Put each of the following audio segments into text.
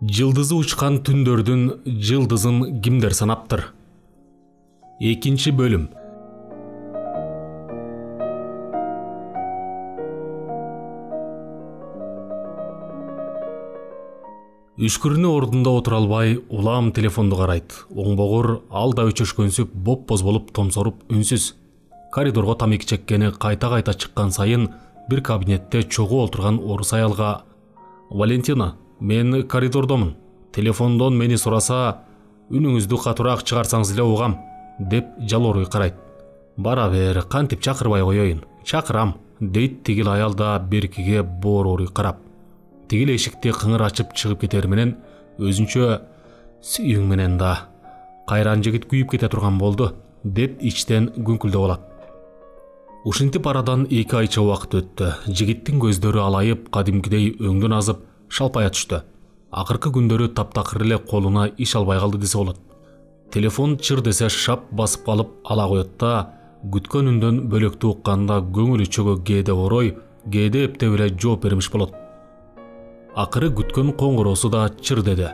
Жылдызы учкан түндөрдүн жылдызын кимдер санаптыр? Экинчи бөлүм. Үшкүрүнө ордунда отура албай, улам телефонду карайт. Оңбогур алда өчөшкөнсүп, боп-боз болуп, томсоруп, үнсүз. Коридорго тамеки чеккени кайта-кайта чыккан сайын бир кабинетте чогуу отурган орус аялга: "Валентина, мен коридордомун. Телефондон мени сураса, үнүңүздү катуураак чыгарсаңыз эле угам", деп жалооруй карайт. "Бара бер, кантип чакырбай коеюн? Чакырам", дейт тигил аял да беркиге боорооруй карап. Тигил эшикти кыңыр ачып чыгып кетер менен өзүнчө "Сүйүң менен да кайран жигит күйүп кете турган болду", деп ичтен күңкүлдөп алат. Ушинтип арадан 2 айча убакыт өттү. Жигиттин көздөрү алайып, кадимкидей өңдөн азып, шалпая түштү. Акыркы күндөрү таптакыр эле колуна иш албай калды десе болот. Телефон чыр десе шап басып калып ала коет да, күткөн үндөн бөлөктү укканда көңүлү чөгө кээде орой, кээде эптеп эле жооп бермиш болот. Акыры күткөн коңгуроосу да чыр деди.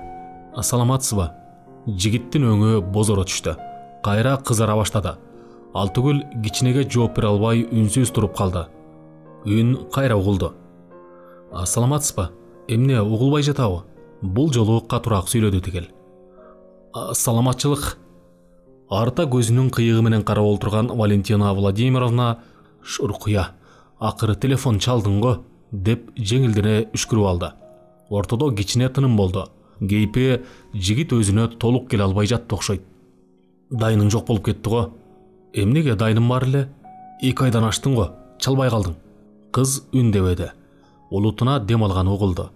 "Саламатсызбы?" Жигиттин өңү бозоро түштү. Кайра кызара баштады. Ал түгүл кичинеге жооп бере албай үнсүз туруп калды. Үн кайра угулду. "Саламатсызбы? Эмне угулбай жатабы?" Бул жолу катуураак сүйлөдү тигил. "Саламатчылык." Арта көзүнүн кыйыгы менен карап олтурган Валентина Владимировна: "Шуркуя, акыры телефон чалдың го", деп жеңилдене үшкүрүп алды. Ортодо кичине тыным болду. Кейпи жигит өзүнө толук келе албай жатты окшойт. "Дайының жок болуп кетти го." "Эмнеге, дайным бар эле. 2 айдан аштың го, чалбай калдың." Кыз үндебеди. Улутуна дем алганы угулду.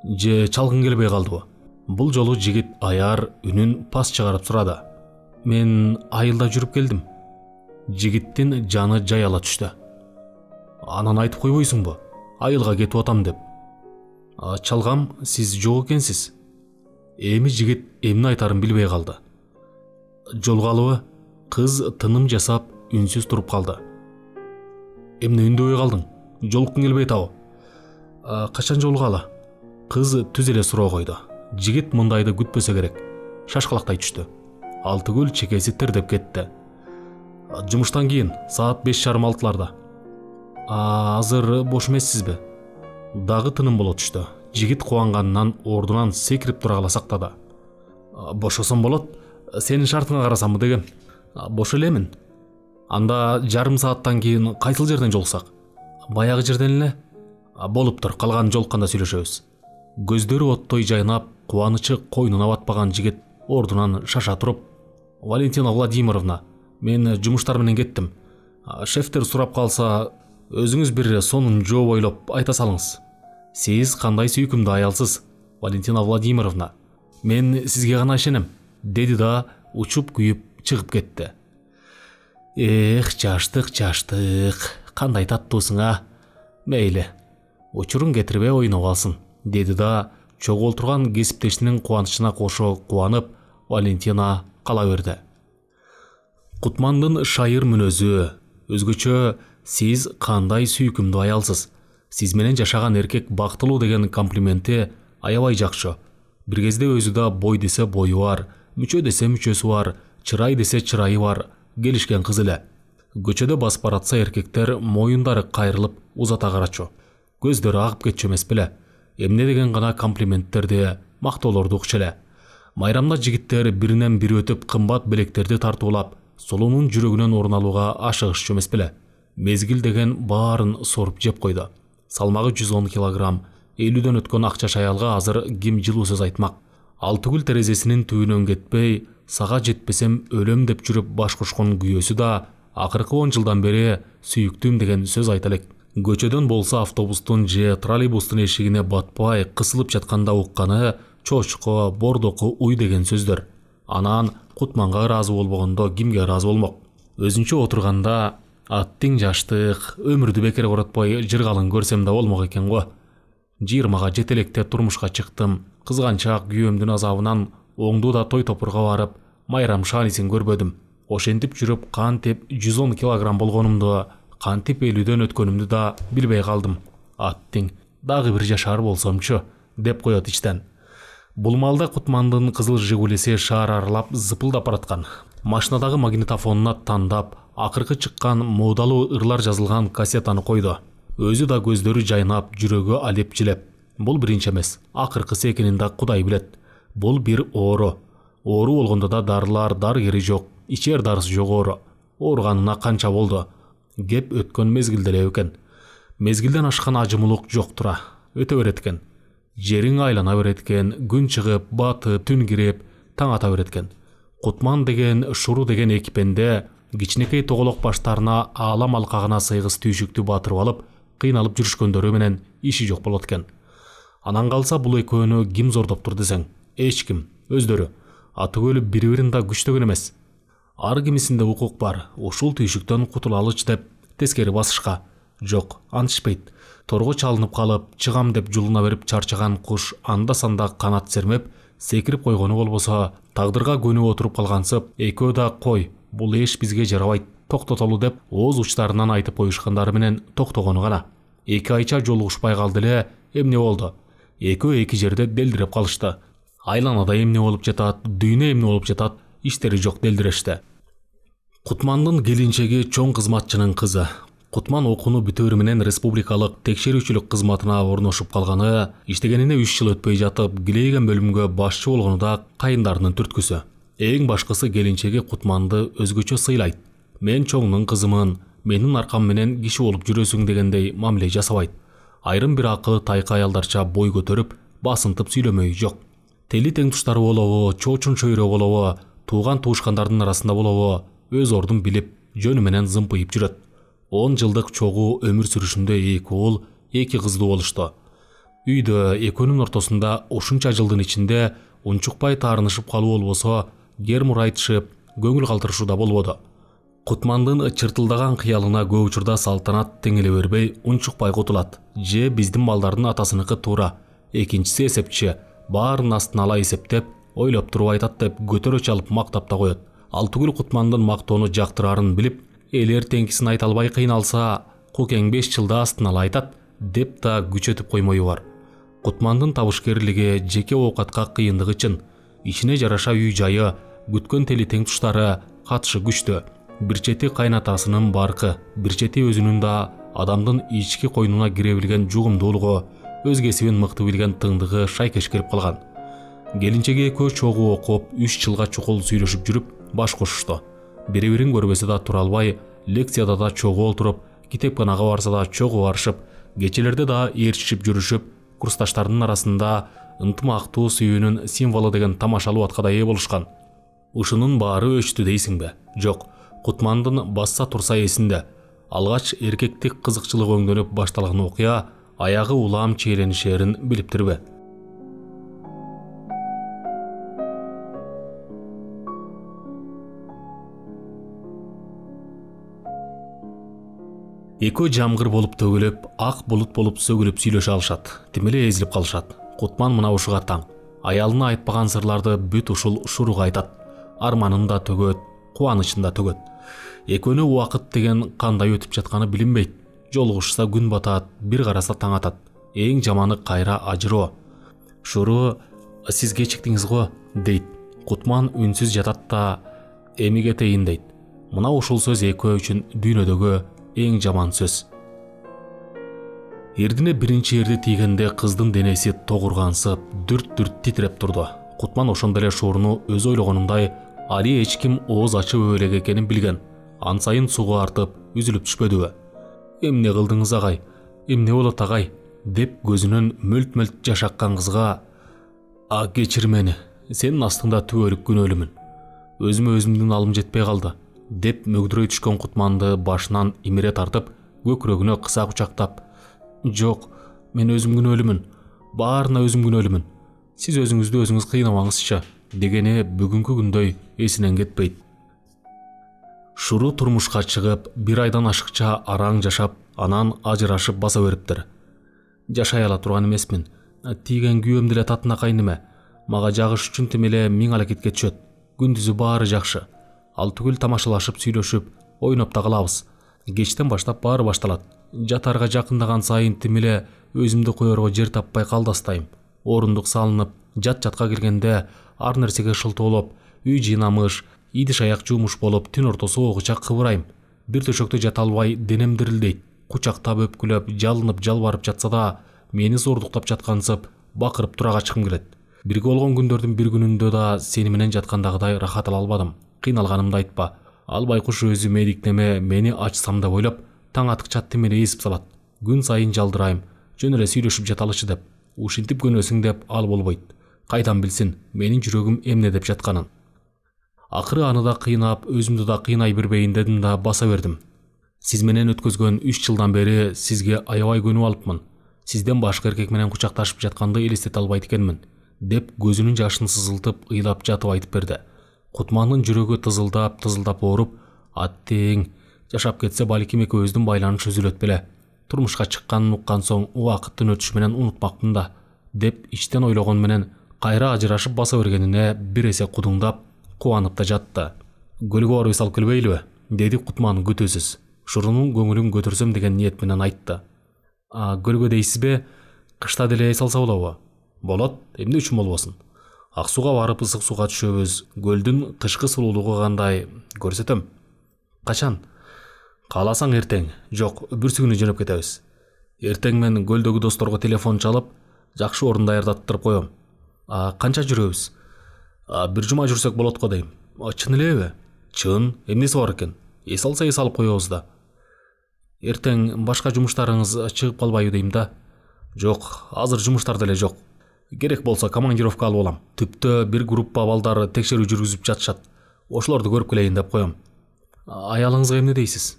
"Же чалгың келбей калдыбы?" Бул жолу жигит аяр үнүн пас чыгарып сурады. "Мен айылда жүрүп келдим." Жигиттин жаны жаяла түштү. "Анан айтып койбойсуңбу, айылга кетип атам деп?" "Чалгам, сиз жок экенсиз." Эми жигит эмне айтарын билбей калды. "Жолугалыбы?" Кыз тыным жасап үнсүз туруп калды. "Эмне үндөбөй калдың? Жолуккуң келбей атабы?" "Качан жолугалы?" Кыз түз эле суроо койду. Жигит мындайды күтпөсө керек. Шашкалактай түштү. Ал түгүл чекеси тердеп кетти. "Жумуштан кийин саат 5:30-6. Азыр бош эмессизби?" Дагы тыным боло түштү. Жигит кубанганынан ордунан секирип тура кала сактады. "Бошосом болот. Сенин шартыңа карасамбы дегем." "Бош элемин. Анда жарым сааттан кийин кайсыл жерден жолуксак?" "Баягы жерден эле." "Болуптур, калганын жолукканда сүйлөшөбүз." Көздөрү оттой жайнап, кубанычы койнуна батпаган жигит ордунан шаша туруп: "Валентина Владимировна, мен жумуштар менен кеттим. Шефтер сурап калса, өзүңүз бир сонун жооп ойлоп айта салыңыз. Сиз кандай сүйкүмдүү аялсыз, Валентина Владимировна. Мен сизге гана ишенем", деди да учуп күйүп чыгып кетти. Жаштык, кандай таттуусуң а? Мейли, учуруң кетирбей ойноп алсын", деди да чогуу олтурган кесиптешинин кубанычына кошо кубанып, Валентина кала берди. Кутмандын шайыр мүнөзү, өзгөчө "Сиз кандай сүйкүмдүү аялсыз, сиз менен жашаган эркек бактылуу" деген комплименти аябай жакшы. Бир кезде өзү да бой десе бою бар, мүчө десе мүчөсү бар, чырай десе чырайы бар, келишкен кыз эле. Көчөдө басып баратса эркектер моюндары кайрылып узата карачу. Көздөрү агып кетчү эмес беле. Эмне деген гана комплименттерди, мактоолорду укчу эле. Майрамда жигиттер биринен бири өтүп кымбат белектерди тартуулап, сулуунун жүрөгүнөн орун алууга ашыгышчу эмес беле. Мезгил деген баарын соруп жеп койду. Салмагы 110 килограмм, 50дөн өткөн акчаш аялга азыр ким жылуу сөз айтмак. Ал түгүл терезесинин түбүнөн кетпей, "Сага жетпесем өлөм" деп жүрүп баш кошкон күйөөсү да акыркы 10 жылдан бери "Сүйүктүм" деген сөз айта элек. Көчөдөн болсо автобустун же троллейбустун эшигине батпай кысылып жатканда укканы "чочко", "бордоку уй" деген сөздөр. Анан Кутманга ыраазы болбогондо кимге ыраазы болмок? Өзүнчө отурганда "Аттиң жаштык, өмүрдү бекер коротпой жыргалын көрсөм да болмок экен го. 20-га жете электе турмушка чыктым, кызганчаак күйөөмдүн азабынан оңду да той топурга барып, майрам шаанисин көрбөдүм. Ошентип жүрүп кантип 110 килограмм болгонумду, кантип 50дөн өткөнүмдү да билбей калдым. Аттиң, дагы бир жашар болсомчу", деп коет ичтен. Бул маалда Кутмандын кызыл Жигулиси шаар аралап зыпылдап бараткан. Машинадагы магнитофонуна тандап, акыркы чыккан моодалуу ырлар жазылган кассетаны койду. Өзү да көздөрү жайнап, жүрөгү алепчилеп. Бул биринчи эмес, акыркысы экенин да Кудай билет. Бул бир оору. Оору болгондо да дарылар, дарыгери жок, ичер дарысы жок оору. Ооруганына канча болду? Кеп өткөн мезгилде эле экен. Мезгилден ашкан ажымылык жок тура. Өтө берет экен. Жериң айлана берет экен, күн чыгып, батып, түн кирип, таң ата берет экен. Кутман деген, Шуру деген эки пенде кичинекей тоголок баштарына аалам алкагына сыйгыс түйшүктү батырып алып, кыйналып жүрүшкөндөрү менен иши жок болот экен. Анан калса бул экөөнү ким зордоптур десең? Эч ким, өздөрү. Атыгөлү бири-бирин да күчтөгөн эмес. Ар кимисинде укук бар, ушул түйшүктөн кутулалыч деп тескери басышка. Жок, антишпейт. Торго чалынып калып, чыгам деп жулуна берип чарчаган куш анда-санда канат сермеп, секирип койгону болбосо, тагдырга көнүп отуруп калгансып, экөө да кой, бул эш бизге жарабайт, токтотолу деп ооз учтарынан айтып коюшкандары менен токтогону гана. Эки айча жолугушпай калды эле, эмне болду? Экөө эки жерде делдиреп калышты. Айланада эмне болуп жатат, дүйнө эмне болуп жатат, иштери жок делдирешти. Кутмандын келинчеги чоң кызматчынын кызы. Кутман окууну бүтөөрү менен республикалык текшерүүчүлүк кызматына орношуп калганы, иштегенине 3 жыл өтпөй жатып, килейген бөлүмгө башчы болгону да кайындарынын түрткүсү. Эң башкысы келинчеги Кутманды өзгөчө сыйлайт. Мен чоңдун кызымын, менин аркам менен киши болуп жүрөсүң дегендей мамиле жасабайт. Айрым бир акылы тайка аялдарча бой көтөрүп, басынтып сүйлөмөй жок. Тели тең туштары болобу, чоочун чөйрө болобу, тууган туушкандардын арасында болобу, өз ордун билип, жөнү менен зымпыйып жүрөт. 10 жылдык чогуу өмүр сүрүшүндө 2 уул, 2 кыздуу болушту. Үйдө экөөнүн ортосунда ушунча жылдын ичинде унчукпай таарынышып калуу болбосо, гермур айтышып, көңүл калтырышуу да болбоду. Кутмандын чыртылдаган кыялына көп учурда салтанат теңеле бербей унчукпай кутулат. Же биздин балдардын атасыныкы туура, экинчиси эсепчи, баарын астына ала эсептеп, ойлоп туруп айтат деп көтөрө чалып мактап да коет. Ал түгүл Кутмандын мактоону жактырарын билип, элер теңкисин айта албай кыйналса, Кукең 5 жылда астына ала айтат деп да күчөтүп коймою бар. Кутмандын табышкерлиги, жеке оокатка кыйындыгы чын. Ичине жараша үй жайы, күткөн тели тең туштары, катышы күчтүү. Бир чети кайнатасынын баркы, бир чети өзүнүн да адамдын ички койнуна кире билген жугумдуулугу, өз кесибин мыкты билген тыңдыгы шайкеш келип калган. Келинчеги экөө чогуу окуп, 3 жылга чукул сүйлөшүп жүрүп, баш кошушту. Бири-бирин көрбөсө да тура албай, лекцияда да чогуу отуруп, китепканага барса да чогуу барышып, кечелерде да ээрчишип жүрүшүп, курсташтардын арасында ынтымактуу сүйүүнүн символу деген тамашалуу атка да ээ болушкан. Ушунун баары өчтү дейсиңби? Жок. Кутмандын басса турса эсинде. Алгач эркектик кызыкчылык өңдөнүп башталган окуя аягы улам чейленишерин билиптирби? Экөө жамгыр болуп төгүлүп, ак булут болуп сөгүлүп сүйлөшө алышат. Тим эле эзилип калышат. Кутман мына ушуга таң. Аялына айтпаган сырларды бүт ушул Шуруга айтат. Арманын да төгөт, кубанычын да төгөт. Экөөнү убакыт деген кандай өтүп жатканы билинбейт. Жолугушса күн батат, бир караса таң атат. Эң жаманы кайра ажыроо. Шуру, сиз кечиктиңиз го, дейт. Кутман үнсүз жатат да, эми кетейин дейт. Мына ушул сөз экөө үчүн дүйнөдөгү эң жаман сөз. Эрдине биринчи эрди тийгенде кыздын денеси тогургансып, дүрт-дүрт титиреп турду. Кутман ошондо эле Шуруну өз ойлогонундай али эч ким ооз ачып өбөлөк экенин билген. Ан сайын сугу артып, үзүлүп түшпөдүбү? Эмне кылдыңыз агай? Эмне болот агай? Деп көзүнөн мөлт-мөлт жаш аккан кызга, кечир мени. Сенин астыңда түбөлүк күнөөлүмүн. Өзүмө өзүмдүн алым жетпей калды. Деп мөгдүрөй түшкөн Кутманды башынан имире тартып, көкүрөгүнө кыса кучактап, жок, мен өзүм күнөөлүмүн. Баарына өзүм күнөөлүмүн. Сиз өзүңүздү өзүңүз кыйнамаңызчы, дегени бүгүнкү күндөй эсинен кетпейт. Шуру турмушка чыгып, бир айдан ашыкча араң жашап, анан ажырашып баса бериптир. Жашай ала турган эмесмин. Тийген күйөөм деле татынакай неме. Мага жагыш үчүн тим эле 1000 аракетке түшөт. Күндүзү баары жакшы. Ал түгүл тамашалашып, сүйлөшүп, ойноп да калабыз. Кечтен баштап баары башталат. Жатарга жакындаган сайын тим эле өзүмдү коерго жер таппай калдастайм. Орундук салынып, жатка келгенде ар нерсеге шылтоолоп, үй жыйнамыш, идиш аяк жуумуш болуп, түн ортосу огуча кыбырайм. Бир төшөктө жата албай, денем дирилдейт. Кучактап өпкүлөп, жалынып, жалбарып жатса да, мени зордуктап жаткансып, бакырып турага чыккым келет. Бирге болгон күндөрдүн бир күнүндө да сени менен жаткандагыдай рахат ала албадым. Кыйналганымды айтпа. Ал байкуш өзү медиктеме мени ачсам деп ойлоп, таң аткыча тимире эсип салат. Күн сайын жалдырайм, жөн эле сүйлөшүп жаталычы деп. Ушинтип көнөсүң деп ал болбойт. Кайдан билсин, менин жүрөгүм эмне деп жатканын. Акыры аны да кыйнап, өзүмдү да кыйнай бербейин дедим да баса бердим. Сиз менен өткөзгөн 3 жылдан бери сизге аябай көнүп алыпмын. Сизден башка эркек менен кучакташып жатканды элестете албайт экенмин, деп көзүнүн жашын сызылтып, ыйлап жатып айтып берди. Кутмандын жүрөгү тызылдап ооруп, аттең, жашап кетсе балким экөөбүздүн байланыш үзүлөт беле. Турмушка чыкканын уккан соң убакыттын өтүшү менен унутмакмын да, деп иштен ойлогон менен кайра ажырашып баса бергенине бир эсе кудуңдап, кубанып да жатты. Көлгө барып салып келбейлиби? Деди Кутман күтүүсүз. Шурунун көңүлүн көтөрсөм деген ниет менен айтты. Көлгө дейсизби? Кышта деле салса болобу? Болот, эмне үчүн болбосун? Ак сууга барып ысык сууга түшөбүз. Көлдүн тышкы сулуулугу кандай көрсөтөм. Качан? Кааласаң эртең. Жок, бүрсү күнү жөнөп кетебиз. Эртең мен көлдөгү досторго телефон чалып, жакшы орун даярдаттырып коем. Канча жүрөбүз? Бир жума жүрсөк болот го дейм. Чын элеби? Чын, эмнеси бар экен? Эс алса эс алып коебуз да. Эртең башка жумуштарыңыз чыгып калбайбы дейм да. Жок, азыр жумуштар деле жок. Керек болсо командировка алып алам. Түптө бир группа балдар текшерүү жүргүзүп жатышат. Ошолорду көрүп келейин деп коем. Аялыңызга эмне дейсиз?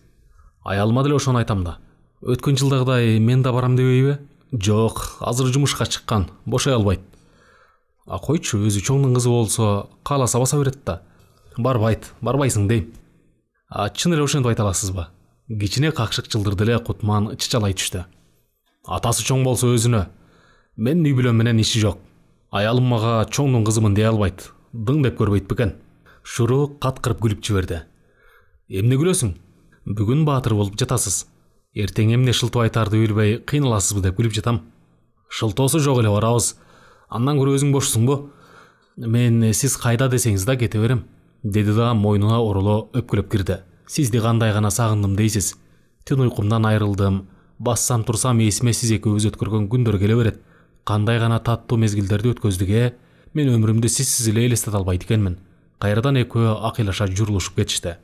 Аялыма деле ошону айтам да. Өткөн жылдагыдай мен да барам дебейби? Жок, азыр жумушка чыккан, бошой албайт. Койчу, өзү чоңдун кызы болсо, кааласа баса берет да. Барбайсың дейм. Чын эле ошентип айта аласызбы? Кичине какшык жылдырды эле Кутман чычалай түштү. Атасы чоң болсо өзүнө. Менин үй бүлөм менен иши жок. Аялым мага чоңдун кызымын дей албайт. Дың деп көрбөйт бекен. Шуру каткырып күлүп жиберди. Эмне күлөсүң? Бүгүн баатыр болуп жатасыз. Эртең эмне шылтоо айтарды билбей кыйналасызбы деп күлүп жатам. Шылтоосу жок эле барабыз. Андан көрө өзүң бошсуңбу? Мен сиз кайда десеңиз да кете берем, деди да мойнуна ороло өпкүлөп кирди. Сизди кандай гана сагындым дейсиз. Түн уйкумдан айрылдым. Бассам турсам эсиме сиз экөөбүз өткөргөн күндөр келе берет. Кандай гана таттуу мезгилдерди өткөздүк. Мен өмүрүмдө сизсиз эле элестете албайт экенмин. Кайрадан экөө акыйлаша журулушуп кетишти.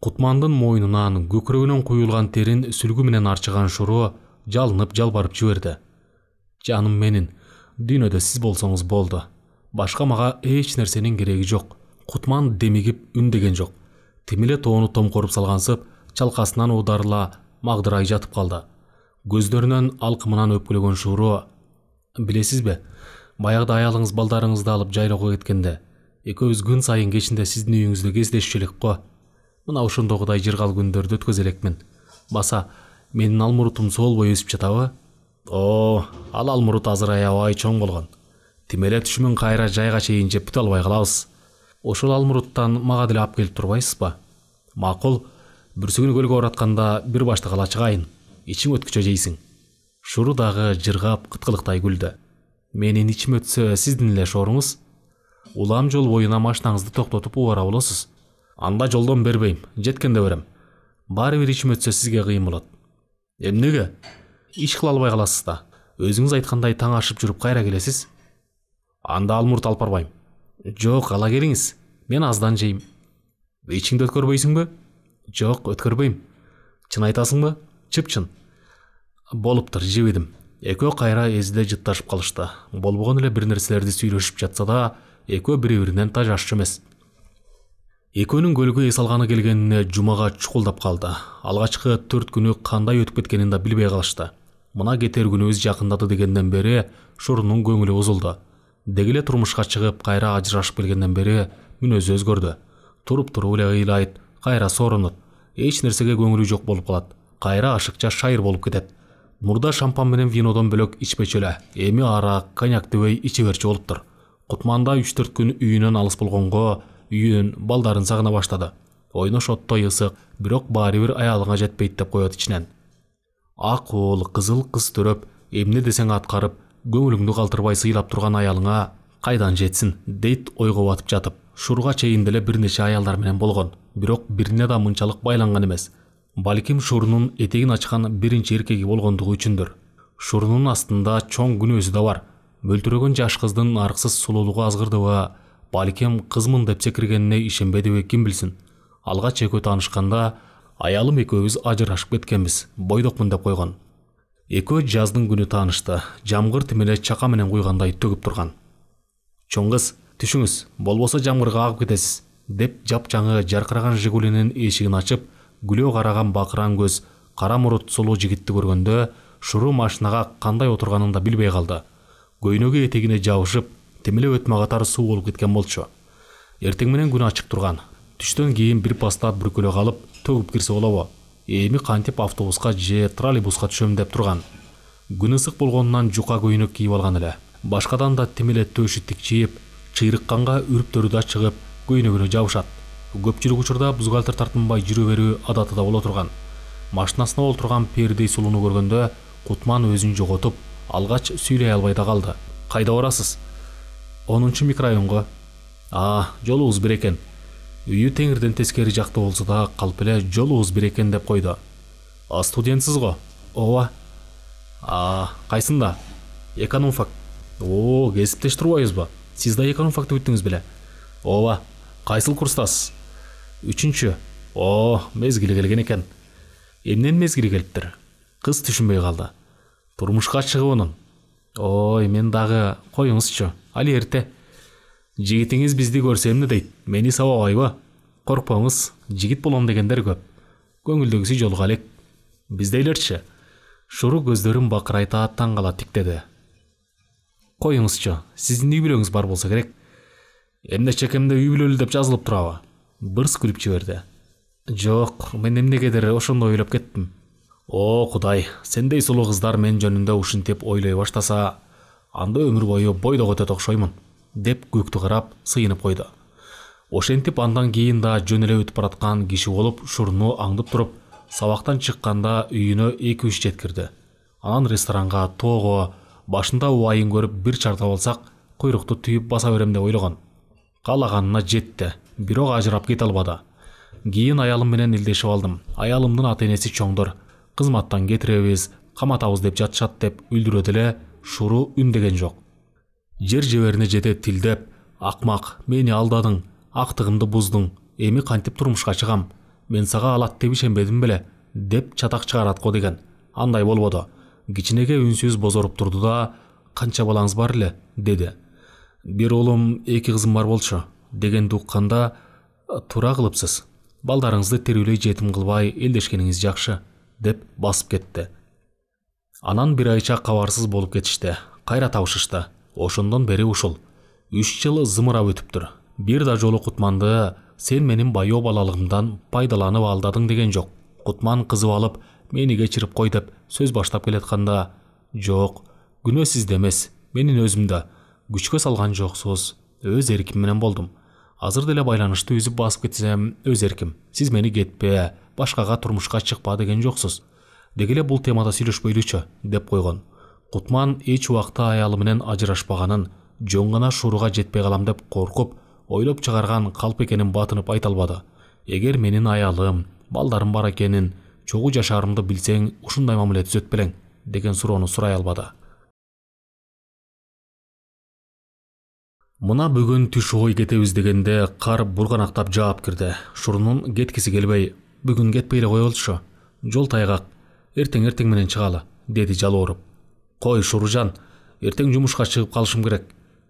Кутмандын мойнунан, көкүрөгүнөн куюлган терин сүлгү менен арчыган Шуру жалынып жалбарып жиберди. Жаным менин, дүйнөдө сиз болсоңуз болду. Башка мага эч нерсенин кереги жок. Кутман демигип үндеген жок. Тим эле тоону томкоруп салгансып, чалкасынан ударыла магдырай жатып калды. Көздөрүнөн алкымынан өпкүлөгөн Шуру: "Билесизби, баягыда аялыңыз балдарыңызды алып жайлоого кеткенде, экөөбүз күн сайын кечинде сиздин үйүңүздө кездешчү элек го. Мына ошондогудай жыргал күндөрдү өткөзө элекмин. Баса, менин алмурутум соолбой өсүп жатабы?" Ал алмурут азыр аябай чоң болгон. Тим эле түшүмүн кайра жайга чейин жеп бүтө албай калабыз. Ошол алмуруттан мага деле алып келип турбайсызбы? Макул, бүрсү күнү көлгө баратканда бир баштык ала чыгайын. Ичиң өткүчө жейсиң. Шуру дагы жыргап кыткылыктай күлдү. Менин ичим өтсө сиздин эле шоруңуз. Улам жол боюна машинаңызды токтотуп убара болосуз. Анда жолдон бербейм, жеткенде берем. Баары бир ичим өтсө сизге кыйын болот. Эмнеге? Иш кыла албай каласыз да. Өзүңүз айткандай таң ашып жүрүп кайра келесиз. Анда алмурут алып барбайм. Жок, ала келиңиз. Мен аздан жейм. Ичиңди өткөрбөйсүңбү? Жок, өткөрбөйм. Чын айтасыңбы? Чып-чын. Болуптур, жебедим. Экөө кайра эзде жытташып калышты. Болбогон эле бир нерселерди сүйлөшүп жатса да, экөө бири-биринен тажашчу эмес. Экөөнүн көлгө эс алганы келгенине жумага чукулдап калды. Алгачкы 4 күнү кандай өтүп кеткенин да билбей калышты. Мына кетер күнүбүз жакындады дегенден бери Шурунун көңүлү бузулду. Дегиле турмушка чыгып кайра ажырашып келгенден бери мүнөзү өзгөрдү. Туруп эле ыйлайт, кайра соронот. Эч нерсеге көңүлү жок болуп калат. Кайра ашыкча шайыр болуп кетет. Мурда шампан менен винодон бөлөк ичпечү эле. Эми арак, коньяк дебей иче берчү болуптур. Кутманда 3-4 күн үйүнөн алыс болгонго, үйүн, балдарын сагына баштады. Ойнош оттой ысык, бирок баары бир аялыңа жетпейт деп коет ичинен. Ак уул, кызыл кыз төрөп, эмне десең аткарып, көңүлүңдү калтырбай сыйлап турган аялыңа Кайдан жетсин, дейт ойго батып жатып. Шуруга чейин деле бир нече аялдар менен болгон, бирок бирине да мынчалык байланган эмес. Балким Шурунун этегин ачкан биринчи эркеги болгондугу үчүндүр. Шурунун астында чоң күнөөсү да бар. Мөлтүрөгөн жаш кыздын арксыз сулуулугу азгырдыбы, балким кызмын деп секиргенине ишенбедиби ким билсин. Алгач экөө таанышканда аялым экөөбүз ажырашып кеткенбиз, бойдокмун деп койгон. Экөө жаздын күнү таанышты. Жамгыр тимеле чака менен куйгандай төгүп турган. Чоң кыз, түшүңүз, болбосо жамгырга агып кетесиз, деп жапжаңы жаркыраган Жигулинин эшигин ачып, күлөө караган бакыран көз, кара мурут сулуу жигитти көргөндө Шуру машинага кандай отурганын да билбей калды. Көйнөгү этегине жабышып, тимеле өтмө катары суу болуп кеткен болчу. Эртең менен күн ачык турган. Түштөн кийин бир постат бүркөлө калып, төгүп кирсе болобу? Эми кантип автобуска же троллейбуска түшөм деп турган. Күн ысык болгонунан жука көйнөк кийип алган эле. Башкадан да тимеле төшү тикчиип, чыйрыкканга үрүптөрү да чыгып, көйнөгүнө жабышат. Көпчүлүк учурда бузгалтер тартынбай жүрө берүү адаты да боло турган. Машинасына олтурган Пердей сулууну көргөндө Кутман өзүн жоготуп, алгач сүйлөй албай да калды. Кайда барасыз? 10-чу микрорайонго. Жолубуз бир экен. Үйү теңирден тескери жакта болсо да калп эле жолубуз бир экен деп койду. Студентсиз го? Ооба. Кайсында? Экономфак. Кесиптеш турбайбызбы? Сиз да экономфакты бүттүңүз беле? Ооба. Кайсыл курстасыз? 3-чү. Мезгили келген экен. Эмнен мезгили келиптир? Кыз түшүнбөй калды. Турмушка чыгуунун. Мен дагы коюңузчу. Али эрте. Жигитиңиз бизди көрсө эмне дейт? Мени сабабайбы? Коркпоңуз, жигит болом дегендер көп. Көңүлдөгүсү жолуга элек. Биздейлерчи? Шуру көздөрүн бакырайта таңгала тиктеди. Коюңузчу, сиздин үй бүлөңүз бар болсо керек. Эмне чекемде үй бүлөлүү деп жазылып турабы? Бырс күлүп жиберди. Жок, мен эмнегедир ошондой ойлоп кеттим. Кудай, сендей сулуу кыздар мен жөнүндө ушинтип ойлой баштаса, анда өмүр бою бойдок өтөт окшоймун, деп көктү карап сыйынып койду. Ошентип андан кийин да жөн эле өтүп бараткан киши болуп Шуруну аңдып туруп, сабактан чыкканда үйүнө 2-3 жеткирди. Анан ресторанга тоого, башында убайын көрүп бир чартап алсак, куйрукту түйүп баса берем деп ойлогон. Каалаганына жетти, бирок ажырап кете албады. Кийин аялым менен илдешип алдым. Аялымдын ата-энеси чоңдор, кызматтан кетиребиз, каматабыз деп жатышат деп үлдүрөт эле. Шуру үндеген жок. Жер жеберине жете тилдеп, акмак, мени алдадың, актыгымды буздуң, эми кантип турмушка чыгам? Мен сага алат деп ишенбедим беле, деп чатак чыгарат го деген. Андай болбоду. Кичинеге үнсүз бозоруп турду да, канча балаңыз бар эле, деди. Бир уулум, 2 кызым бар болчу, дегенди укканда, туура кылыпсыз. Балдарыңызды терүүлөй жетим кылбай элдешкениңиз жакшы, деп басып кетти. Анан бир айча кабарсыз болуп кетишти. Кайра табышышты. Ошондон бери ушул 3 жыл зымырап өтүптүр. Бир да жолу Кутманды сен менин байоо балалыгымдан пайдаланып алдадың деген жок. Кутман кызып алып, мени кечирип кой деп сөз баштап келатканда, жок, күнөө сизде эмес, менин өзүмдө. Күчкө салган жоксуз, өз эрким менен болдум. Азыр деле байланышты үзүп басып кетсем, өз эрким. Сиз мени кетпе, башкага турмушка чыкпа деген жоксуз. Дегеле бул темада сүйлөшпөйлүчү, деп койгон. Кутман эч убакта аялы менен ажырашпаганын, жөн гана Шуруга жетпей калам деп коркуп, ойлоп чыгарган калп экенин батынып айта албады. Эгер менин аялым, балдарым бар экенин, чогуу жашаарымды билсең, ушундай мамиле түзөт белең, деген суроону сурай албады. Мына бүгүн түш ой кетебиз дегенде кар бурганактап жаап кирди. Шурунун кеткиси келбей, бүгүн кетпей эле коелучу. Жол тайгак, эртең менен чыгалы, деди жалооруп. Кой Шуружан, эртең жумушка чыгып калышым керек.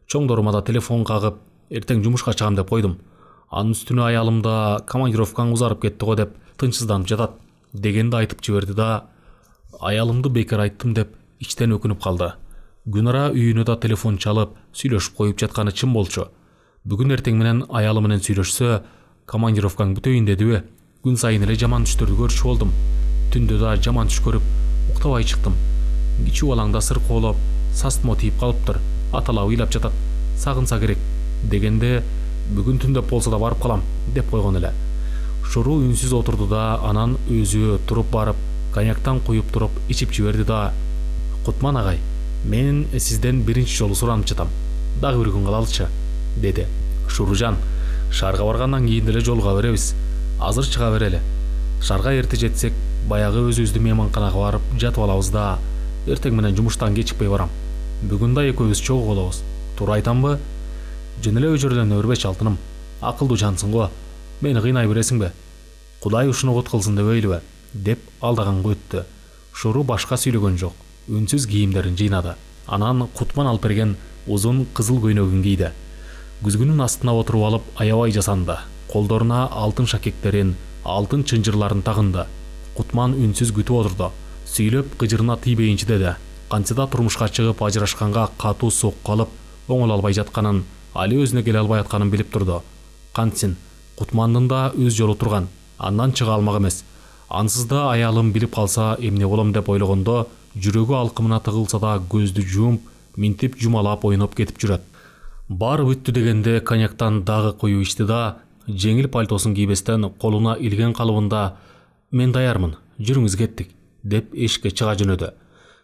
Чоңдорума да телефон кагып, эртең жумушка чыгам деп койдум. Анын үстүнө аялым да командировкаң узарып кетти го деп тынчсызданып жатат, дегенди айтып жиберди да, аялымды бекер айттым деп ичтен өкүнүп калды. Күнара үйүнө да телефон чалып, сүйлөшүп коюп жатканы чын болчу. Бүгүн эртең менен аялы менен сүйлөшсө, командировкаң бүтөйүн дедиби? Күн сайын эле жаман түштөрдү көрчү болдум. Түндө да жаман түш көрүп, уктабай чыктым. Кичүү балаңда сыр коолоп, састмо тийип калыптыр. Аталап ыйлап жатат. Сагынса керек, дегенде бүгүн түндө болсо да барып калам, деп койгон эле. Шуру үнсүз отурду да, анан өзү туруп барып, коньяктан куюп туруп ичип жиберди да, Кутман агай, мен сизден биринчи жолу суранып жатам. Дагы бир күн калалычы, деди. Шуружан, шаарга баргандан кийин деле жолго беребиз. Азыр чыга берели. Шаарга эрте жетсек, баягы өзүбүздүн мейманканага барып жатып алабыз да, эртең менен жумуштан кечикпей барам. Бүгүн да экөөбүз чогуу болобуз. Туура айтамбы? Жөн эле өжөрөлөнө бербечи алтыным. Акылдуу жансың го. Мени кыйнай бересиңби? Кудай ушуну кут кылсын дебейлиби? Деп алдаганга өттү. Шуру башка сүйлөгөн жок. Үнсүз кийимдерин жыйнады. Анан Кутман алып берген узун кызыл көйнөгүн кийди. Күзгүнүн астына отуруп алып аябай жасанды. Колдоруна алтын шакектерин, алтын чынжырларын тагынды. Кутман үнсүз күтүп отурду. Сүйлөп кыжырына тийбейинчи деди. Кантида турмушка чыгып ажырашканга катуу сокку алып, оңоло албай жатканын, али өзүнө келе албай атканын билип турду. Кантсин, Кутмандын да өз жолу турган. Андан чыга алмак эмес. Ансыз да аялым билип калса эмне болом деп ойлогондо, жүрөгү алкымына тыгылса да көздү жумуп, минтип жумалап ойноп кетип жүрөт. Баары бүттү дегенде коньяктан дагы коюу ичти да, жеңил пальтосун кийбестен колуна илген калыбында "Мен даярмын, жүрүңүз кеттик" деп эшикке чыга жөнөдү.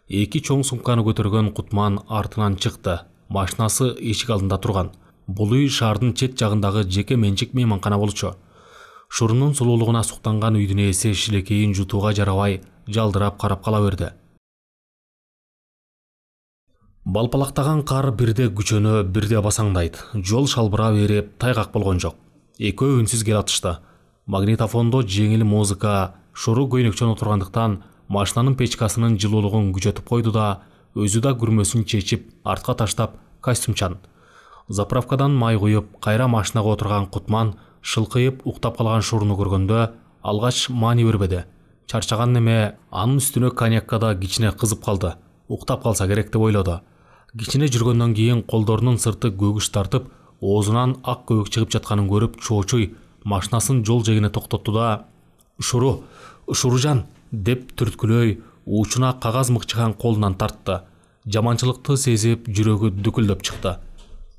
Эки чоң сумканы көтөргөн Кутман артынан чыкты. Машинасы эшик алдында турган. Бул үй шаардын чет жагындагы жеке менчик мейманкана болчу. Шурунун сулуулугуна суктанган үйдүн ээси шилекейин жутууга жарабай, жалдырап карап кала берди. Балпалактаган кар бирде күчөнө, бирде басаңдайт. Жол шалбыра берип, тайгак болгон жок. Экөө үнсүз кел атышты. Магнитофондо жеңил музыка, Шуру көйнөкчөн отургандыктан машинанын печкасынын жылуулугун күчөтүп койду да, өзү да күрмөсүн чечип, артка таштап, костюмчан. Заправкадан май куюп, кайра машинага отурган Кутман шылкыйып уктап калган Шуруну көргөндө алгач маани бербеди. Чарчаган неме анын үстүнө коньякка да кичине кызып калды. Уктап калса керек деп ойлоду. Кичине жүргөндөн кийин колдорунун сырты көгүш тартып, оозунан ак көбүк чыгып жатканын көрүп, чоочуй машинасын жол жегине токтотту да Шуружан деп түрткүлөй, учуна кагаз мыкчыган колунан тартты. Жаманчылыкты сезип, жүрөгү дүкүлдөп чыкты.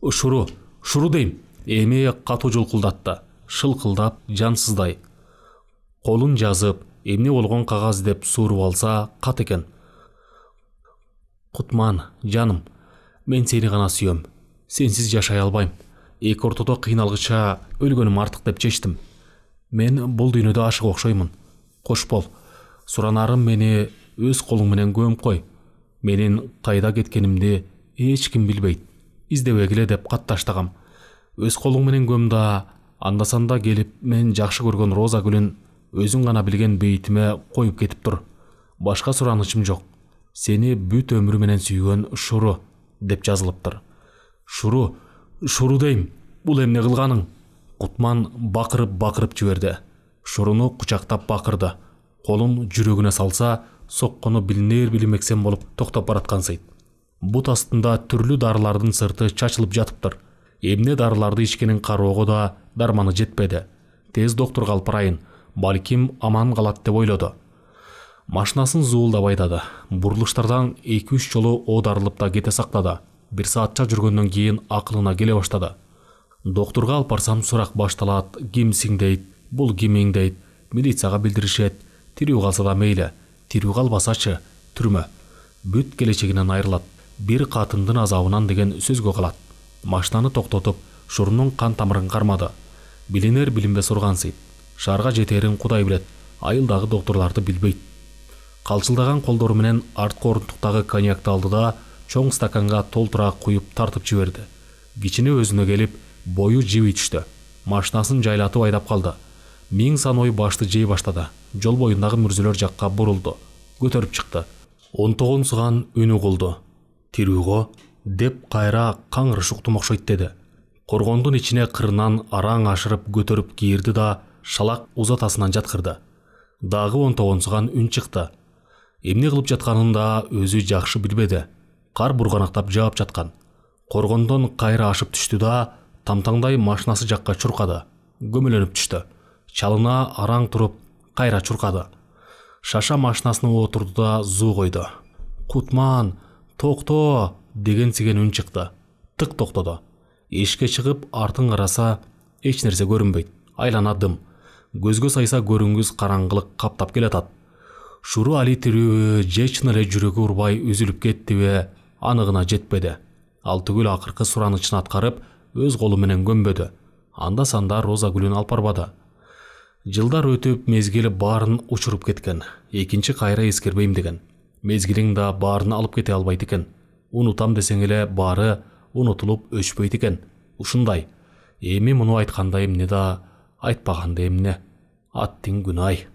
Шуру дейм, эми катуу жулкулдатты. Шылкылдап, жансыздай. Колун жазып, эмне болгон кагаз деп сууруп алса, кат экен. Кутман, жаным, мен сени гана сүйөм. Сенсиз жашай албайм. Эки ортодо кыйналгыча өлгөнүм артык деп чечтим. Мен бул дүйнөдө ашык окшоймун. Кош бол. Суранарым мени өз колуң менен көмүп кой. Менин кайда кеткенимди эч ким билбейт. Издебегиле деп кат таштагам. Өз колуң менен көм да, анда-санда келип мен жакшы көргөн роза гүлүн өзүң гана билген бейтиме коюп кетип тур. Башка суранычым жок. Сени бүт өмүрү менен сүйгөн Шуру деп жазылыптыр. Шуру дейм. Бул эмне кылганың? Кутман бакырып жиберди. Шуруну кучактап бакырды. Колун жүрөгүнө салса, соккону билинер-билинбексен болуп токтоп бараткансыйт. Бут астында түрлүү дарылардын сырты чачылып жатыптыр. Эмне дарыларды ичкенин кароого да дарманы жетпеди. Тез доктурга алып барайын, балким аман калат деп ойлоду. Машинасын зуулдап айдады. Бурулуштардан 2-3 жолу оодарылып да кете сактады. 1 саатча жүргөндөн кийин акылына келе баштады. Доктурга алып барсам сурак башталат, кимсиң дейт, бул кимиң дейт, милицияга билдиришет, тирүү калса да мейли, тирүү калбасачы, түрмө. Бүт келечегинен айрылат, бир катындын азабынан деген сөзгө калат. Машинаны токтотуп, Шурунун кан тамырын кармады. Билинер билинбес ургансыйт. Шаарга жетерин Кудай билет, айылдагы доктурларды билбейт. Калчылдаган колдору менен арткы орунтуктагы коньякты алды да, чоң стаканга толтура куюп тартып жиберди. Кичине өзүнө келип, бою жиби түштү. Машинасын жайлатып айдап калды. Миң сан ой башты жей баштады. Жол боюндагы мүрзөлөр жакка бурулду. Көтөрүп чыкты. 19 суган үнү кулду. Тирүүгө деп кайра каңгырыш уктум окшойт деди. Коргондун ичине кырынан араң ашырып көтөрүп кийирди да шалак узатасынан жаткырды. Дагы 19 суган үн чыкты. Эмне кылып жатканын да өзү жакшы билбеди. Кар бурганактап жаап жаткан. Коргондон кайра ашып түштү да тамтаңдай машинасы жакка чуркады. Көмөлөнүп түштү. Чалына араң туруп кайра чуркады. Шаша машинасына отурду да зуу койду. Кутман, токто деген сиген үн чыкты. Тык токтоду. Эшикке чыгып артын караса эч нерсе көрүнбөйт. Айлана дым. Көзгө сайса көрүнгүс караңгылык каптап келатат. Шуру али тирүүбү же чын эле жүрөгү урбай үзүлүп кеттиби аныгына жетпеди. Ал түгүл акыркы суранычын аткарып, өз колу менен көмбөдү. Анда санда роза гүлүн алып барбады. Жылдар өтүп, мезгили баарын учуруп кеткен. Экинчи кайра эскербейм деген. Мезгилиң да баарын алып кете албайт экен. Унутам десең эле баары унутулуп өчпөйт экен. Ушундай. Эми муну айтканда эмне да, айтпаганда эмне? Аттың күнай.